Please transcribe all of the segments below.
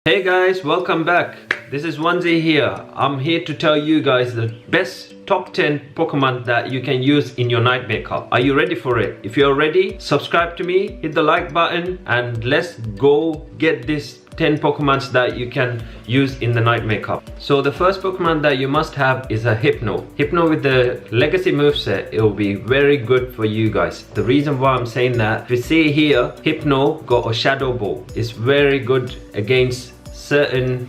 Hey guys, welcome back. This is OneZeeYT here. I'm here to tell you guys the best top 10 Pokemon that you can use in your Nightmare Cup. Are you ready for it? If you're ready, subscribe to me, hit the like button, and let's go get this 10 Pokemons that you can use in the Nightmare Cup. So the first Pokemon that you must have is a Hypno. Hypno with the Legacy moveset, it will be very good for you guys. The reason why I'm saying that, if you see here, Hypno got a Shadow Ball. It's very good against certain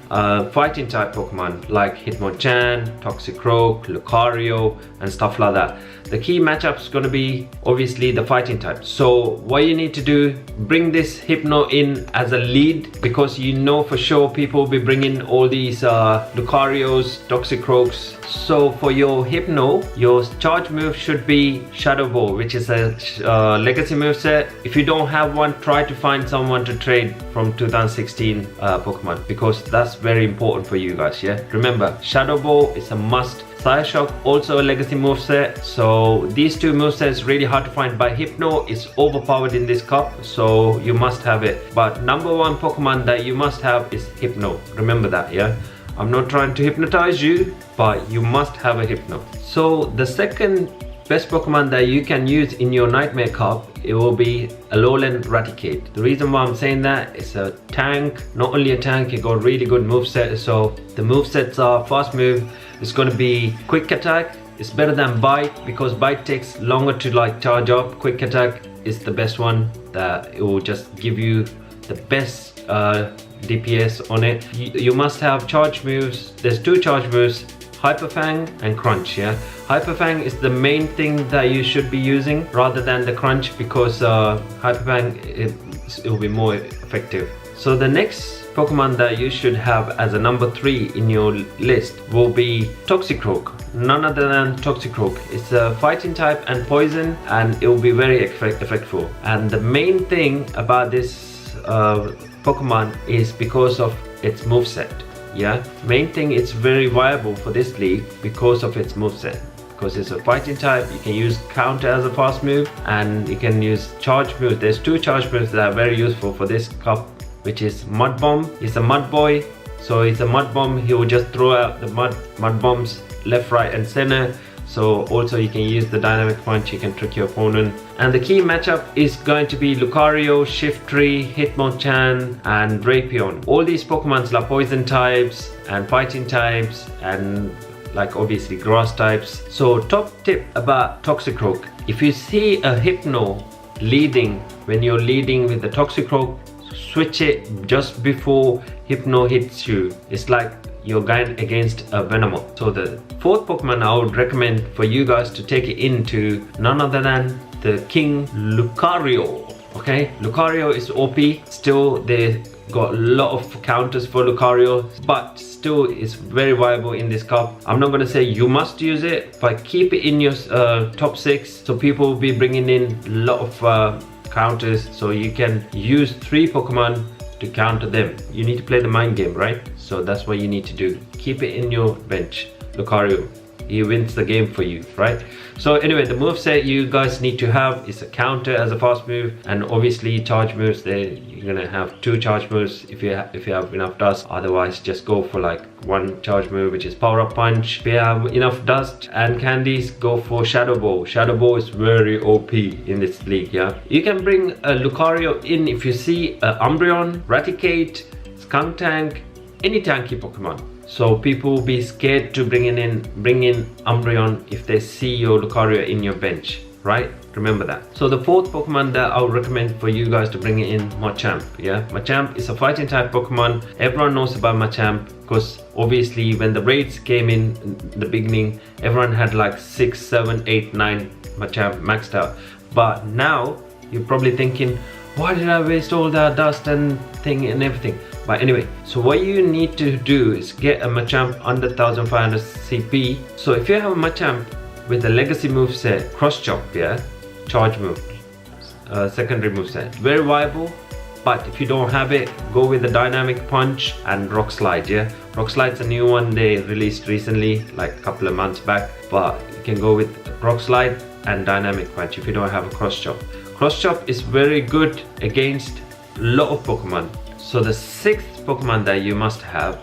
fighting type Pokemon like Hitmonchan, Toxicroak, Lucario and stuff like that. The key matchup is going to be obviously the fighting type. So what you need to do, bring this Hypno in as a lead, because you know for sure people will be bringing all these Lucarios, Toxicroaks. So for your Hypno, your charge move should be Shadow Ball, which is a legacy moveset. If you don't have one, try to find someone to trade from 2016 Pokemon, because that's very important for you guys. Yeah, remember, Shadow Ball is a must. Sire Shock also a legacy moveset. So these two movesets really hard to find, but Hypno is overpowered in this cup, so you must have it. But number one Pokemon that you must have is Hypno. Remember that, yeah? I'm not trying to hypnotize you, but you must have a Hypno. So the second best Pokemon that you can use in your Nightmare Cup, it will be a Alolan Raticate. The reason why I'm saying that, it's a tank. Not only a tank, it got really good moveset. So the movesets are fast move. It's going to be quick attack. It's better than bite, because bite takes longer to like charge up. Quick attack is the best one, that it will just give you the best DPS on it. You must have charge moves. There's two charge moves, Hyper Fang and Crunch. Yeah, Hyper Fang is the main thing that you should be using rather than the Crunch, because Hyper Fang it will be more effective. So the next Pokemon that you should have as a number 3 in your list will be Toxicroak. None other than Toxicroak. It's a fighting type and poison, and it will be very effectful. And the main thing about this Pokemon is because of its moveset. Yeah, main thing, it's very viable for this league because of its moveset. Because it's a fighting type, you can use counter as a fast move, and you can use charge moves. There's two charge moves that are very useful for this cup, which is Mud Bomb. He's a mud boy, so it's a mud bomb. He will just throw out the mud bombs left, right and center. So also you can use the dynamic punch, you can trick your opponent. And the key matchup is going to be Lucario, Shiftry, Hitmonchan and Drapion. All these Pokemons are poison types and fighting types, and like obviously grass types. So top tip about Toxicroak, if you see a Hypno leading, when you're leading with the Toxicroak, switch it just before Hypno hits you. It's like you're going against a Venomoth. So the fourth Pokemon I would recommend for you guys to take it into, none other than the King Lucario. Okay, Lucario is OP. Still, they got a lot of counters for Lucario, but still it's very viable in this cup. I'm not gonna say you must use it, but keep it in your top 6, so people will be bringing in a lot of counters, so you can use 3 Pokemon to counter them. You need to play the mind game, right? So that's what you need to do. Keep it in your bench. Lucario, he wins the game for you, right? So anyway, the moveset you guys need to have is a counter as a fast move, and obviously charge moves. There you're gonna have 2 charge moves if you have enough dust. Otherwise, just go for like 1 charge move, which is Power Up Punch. If you have enough dust and candies, go for Shadow Ball. Shadow Ball is very OP in this league. Yeah, you can bring a Lucario in if you see a Umbreon, Raticate, Skuntank, any tanky Pokemon. So people will be scared to bring in Umbreon if they see your Lucario in your bench, right? Remember that. So the fourth Pokemon that I would recommend for you guys to bring it in, Machamp. Yeah, Machamp is a fighting type Pokemon. Everyone knows about Machamp, because obviously when the raids came in the beginning, everyone had like 6, 7, 8, 9 Machamp maxed out. But now you're probably thinking, why did I waste all that dust and thing and everything? But anyway, so what you need to do is get a Machamp under 1500 CP. So if you have a Machamp with a legacy moveset, Cross Chop, yeah, charge move, secondary moveset, very viable. But if you don't have it, go with the dynamic punch and Rock Slide. Yeah, Rock Slide's a new one they released recently, like a couple of months back. But you can go with Rock Slide and dynamic punch if you don't have a Cross Chop. Cross Chop is very good against a lot of Pokemon. So the sixth Pokemon that you must have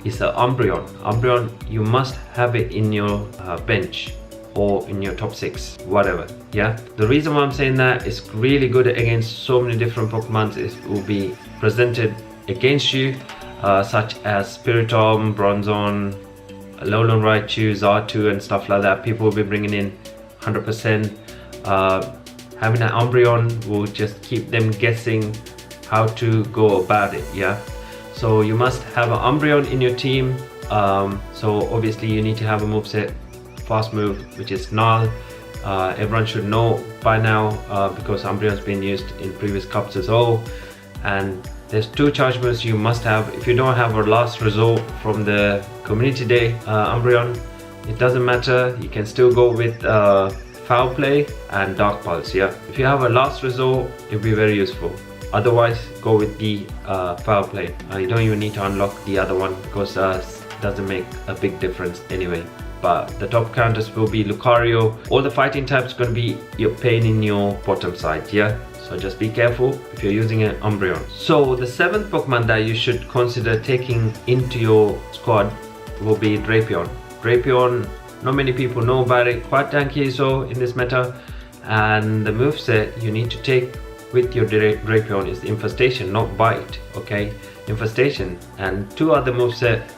is the Umbreon. Umbreon, you must have it in your bench or in your top 6, whatever. Yeah, the reason why I'm saying that is really good against so many different Pokemon. It will be presented against you, such as Spiritomb, Bronzong, Alolan Raichu, Zartu and stuff like that. People will be bringing in 100%. Having an Umbreon will just keep them guessing how to go about it. Yeah, so you must have an Umbreon in your team. So obviously you need to have a moveset, fast move, which is Null. Everyone should know by now, because Umbreon's been used in previous cups as well. And there's 2 charge moves you must have. If you don't have a last resort from the community day Umbreon, it doesn't matter, you can still go with Foul Play and Dark Pulse. Yeah, if you have a last resort, it'll be very useful. Otherwise, go with the Foul Play. You don't even need to unlock the other one, because it doesn't make a big difference anyway. But the top counters will be Lucario. All the fighting types going to be your pain in your bottom side. Yeah, so just be careful if you're using an Umbreon. So the 7th Pokemon that you should consider taking into your squad will be Drapion. Drapion, not many people know about it, quite tanky so in this meta. And the moveset you need to take with your Drapion is Infestation, not Bite. Okay, Infestation. And 2 other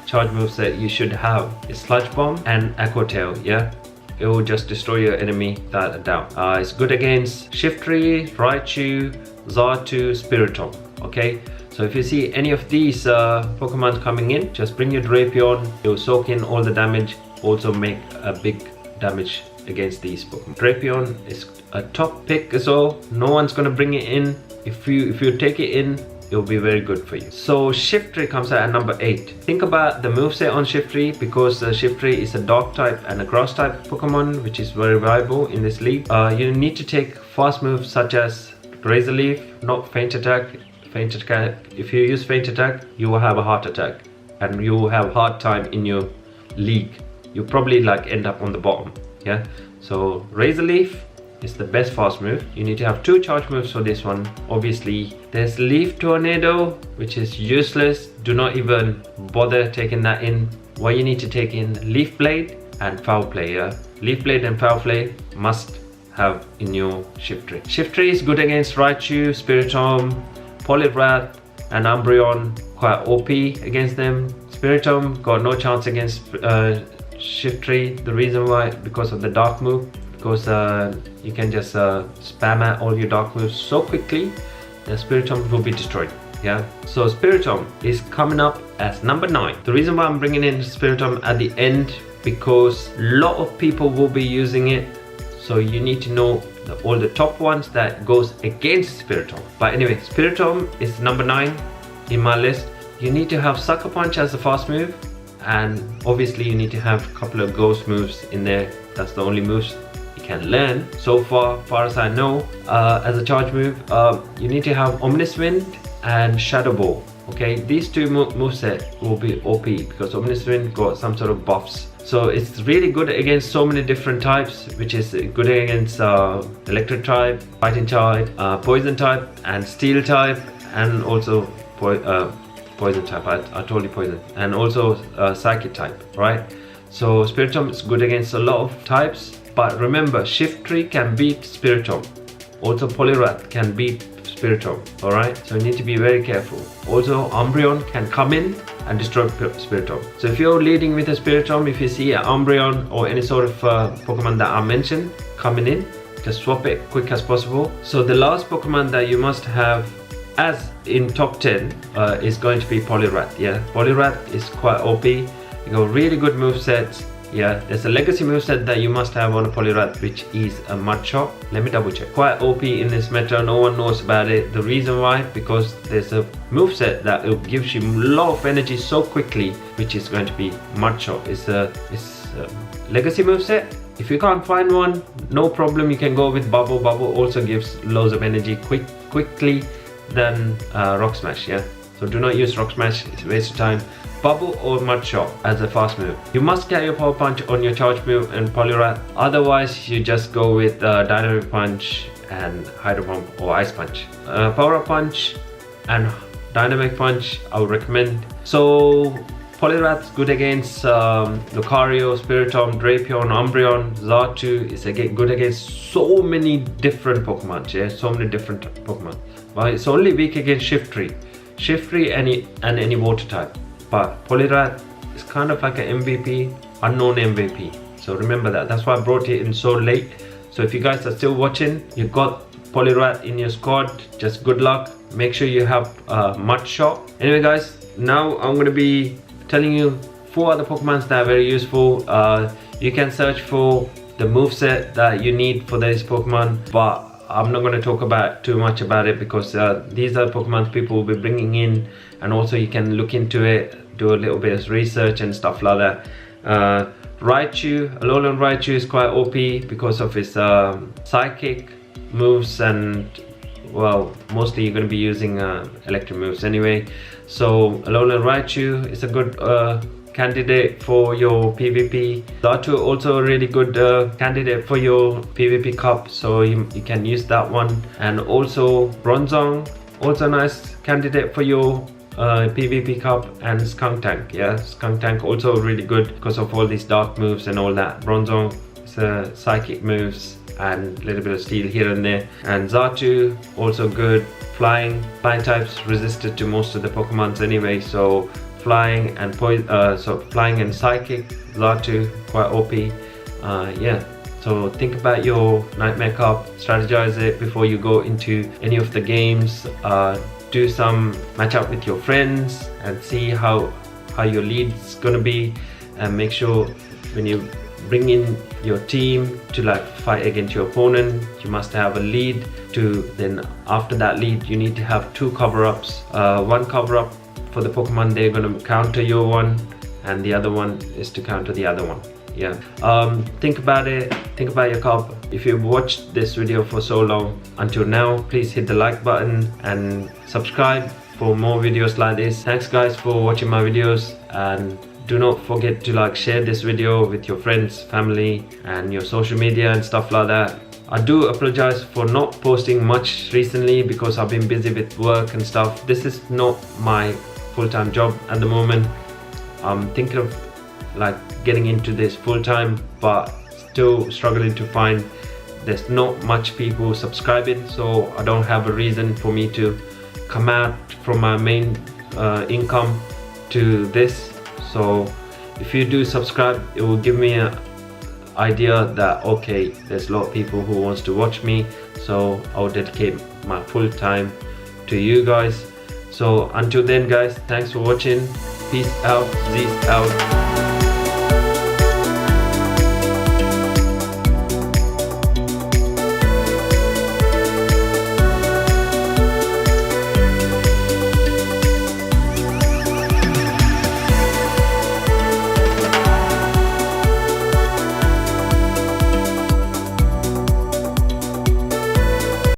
charge moveset you should have is Sludge Bomb and Echo Tail. Yeah, it will just destroy your enemy without a doubt. It's good against Shiftry, Raichu, Zartu, Spiritomb. Okay, so if you see any of these Pokemon coming in, just bring your Drapion. It will soak in all the damage, also make a big damage against these Pokemon. Drapion is a top pick as well. No one's gonna bring it in. If you take it in, it will be very good for you. So Shiftry comes out at number 8. Think about the moveset on Shiftry, because Shiftry is a Dark type and a Grass type Pokemon, which is very viable in this league. You need to take fast moves such as Razor Leaf, not Faint Attack. Faint Attack, if you use Faint Attack, you will have a heart attack and you will have hard time in your league. You probably like end up on the bottom. Yeah, so Razor Leaf is the best fast move. You need to have 2 charge moves for this one. Obviously there's Leaf Tornado, which is useless. Do not even bother taking that in. What you need to take in Leaf Blade and Foul Play. Yeah, Leaf Blade and Foul Play must have in your Shiftry. Shiftry is good against Raichu, Spiritomb, Poliwrath and Umbreon, quite OP against them. Spiritomb got no chance against Shiftry. The reason why, because of the dark move, because you can just spam out all your dark moves so quickly that Spiritomb will be destroyed. Yeah, so Spiritomb is coming up as number 9. The reason why I'm bringing in Spiritomb at the end, because a lot of people will be using it, so you need to know all the top ones that goes against Spiritomb. But anyway, Spiritomb is number 9 in my list. You need to have Sucker Punch as a fast move, and obviously you need to have a couple of ghost moves in there. That's the only moves you can learn so far as I know. As a charge move, you need to have Omnis Wind and Shadow Ball. Okay, these 2 moveset will be OP, because Omnis Wind got some sort of buffs. So it's really good against so many different types, which is good against Electric type, Fighting type, Poison type and Steel type, and also Poison type. I told you Poison. And also Psychic type, right? So Spiritomb is good against a lot of types. But remember, Shiftry can beat Spiritomb. Also Poliwrath can beat Spiritomb, alright? So you need to be very careful. Also Umbreon can come in and destroy Spiritomb. So if you're leading with a Spiritomb, if you see an Umbreon or any sort of Pokemon that I mentioned coming in, just swap it quick as possible. So the last Pokemon that you must have as in top 10 is going to be Poliwrath. Yeah, Poliwrath is quite OP. You got really good movesets. Yeah, there's a legacy moveset that you must have on a Poliwrath, which is a Mud Shot. Let me double check. Quite OP in this meta, no one knows about it. The reason why, because there's a moveset that it gives you a lot of energy so quickly, which is going to be Mud Shot. It's a legacy moveset. If you can't find one, no problem, you can go with Bubble. Bubble also gives loads of energy quickly than Rock Smash. Yeah, so do not use Rock Smash, it's a waste of time. Bubble or Mud Shot as a fast move. You must carry your Power Punch on your charge move and Poliwrath. Otherwise, you just go with Dynamic Punch and Hydro Pump or Ice Punch. Power Punch and Dynamic Punch, I would recommend. So Poliwrath's good against Lucario, Spiritomb, Drapion, Umbreon. Xatu is good against so many different Pokemon, yeah, so many different Pokemon. But it's only weak against Shiftry and any water type. But Poliwrath is kind of like an MVP, unknown MVP. So remember that. That's why I brought it in so late. So if you guys are still watching, you got Poliwrath in your squad, just good luck. Make sure you have Mud Shot. Anyway guys, now I'm going to be telling you 4 other Pokemons that are very useful. You can search for the moveset that you need for these Pokemon, but I'm not going to talk about too much about it because these are Pokemon people will be bringing in, and also you can look into it, do a little bit of research and stuff like that. Raichu, Alolan Raichu is quite OP because of his psychic moves, and well, mostly you're going to be using electric moves anyway. So Alolan Raichu is a good candidate for your PvP. Xatu also a really good candidate for your PvP cup, so you can use that one. And also Bronzong, also a nice candidate for your PvP cup. And Skuntank, yeah, Skuntank also really good because of all these dark moves and all that. Bronzong is psychic moves and a little bit of steel here and there. And Xatu also good. Flying types resisted to most of the Pokemons anyway, so flying and flying and psychic, Xatu quite OP. Yeah, so think about your Nightmare Cup, strategize it before you go into any of the games. Do some match up with your friends and see how your lead's gonna be, and make sure when you bring in your team to like fight against your opponent, you must have a lead. Then after that lead, you need to have 2 cover-ups. One cover-up for the Pokemon they're going to counter your one, and the other one is to counter the other one. Yeah, think about it, think about your cup. If you've watched this video for so long until now, please hit the like button and subscribe for more videos like this. Thanks guys for watching my videos, and do not forget to like share this video with your friends, family and your social media and stuff like that. I do apologize for not posting much recently because I've been busy with work and stuff. This is not my full-time job at the moment. I'm thinking of like getting into this full-time, but still struggling to find, there's not much people subscribing, so I don't have a reason for me to come out from my main income to this. So if you do subscribe, it will give me an idea that okay, there's a lot of people who wants to watch me, so I'll dedicate my full time to you guys. So until then guys, thanks for watching. Peace out. Z's out.